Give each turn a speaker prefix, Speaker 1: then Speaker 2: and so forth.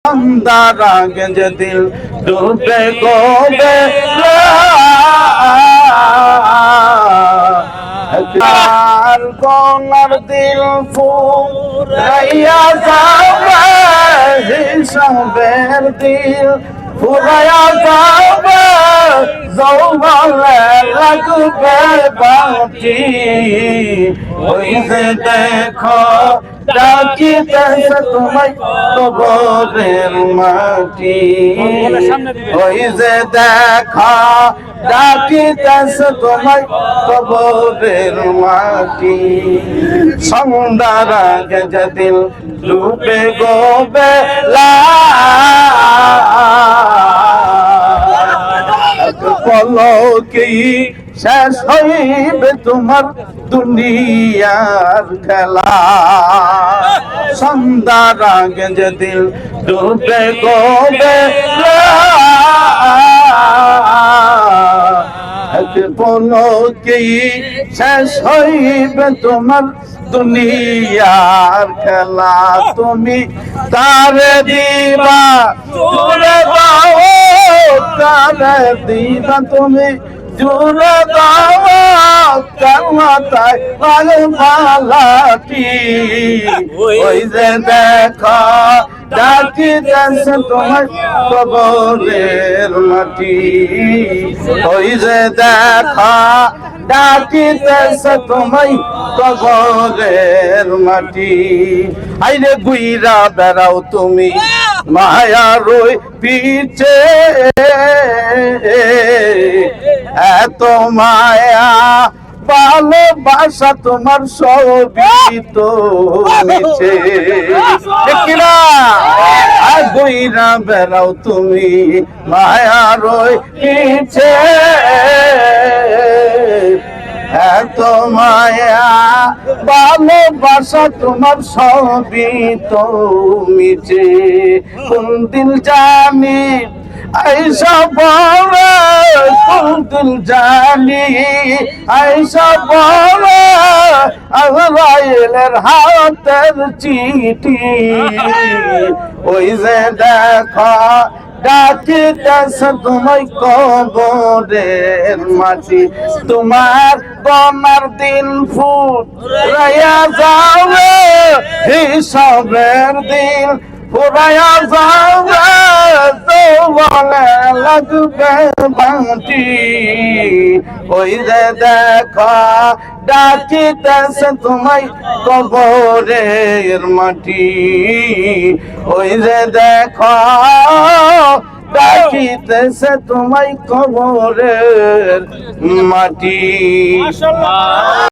Speaker 1: अंदर आगे जे दिल डूबे गोबे আর কোনার দিল ফুরাইয়া যাবে হিসাবের দিল ফুরাইয়া যাবে যৌবনে লাগবে বাঁচি ওই যে দেখো ডাকিতেছে তোমায় কবরের মাটি ওই যে দেখা ডাকিতেছে তোমায় কবরের মাটি সন্ধ্যার আগে যেদিন ডুবে গোবে পলকে শেষ হইবে তোমার দুনিয়ার খেলা সন্ধ্যার আগে যেদিন ডুবে গোবে পলকে শেষ হইবে তোমার দুনিয়ার খেলা তুমি তারে দিবা জুড়ে দাও তারে দিবা তুমি জুড়ে দাও কামাতায় মালাটি ওই যে দেখা ডাকিতেছে তোমার কবরের মাটি ওই যে দেখা ডাকিতেছে তোমায় কবরের মাটি আইরে গুইরা বেড়াও তুমি মায়ার ওই পিছে এত মায়া ভালোবাসা তোমার সবই তো নিচে কিনা গুইরা বেড়াও তুমি মায়ার ওই পিছে এত মায়া ভালোবাসা তোমার সবই তো মিছে কোন দিন জানি ऐसा बोले कोन दिल जानी ऐसा बोले अगलाइलेर हाथेर चिठी ওই যে দেখা ডাকিতেছে তোমায় কবরের মাটি তোমার গনার দিন ফুরাইয়া যাবে হিসাবের দিন ফুরাইয়া যাবে যৌবনে লাগবে বাঁচি ওই যে দেখা ডাকিতেছে তোমায় কবরের মাটি ওই যে দেখা ডাকিতেছে তোমায় কবরের মাটি।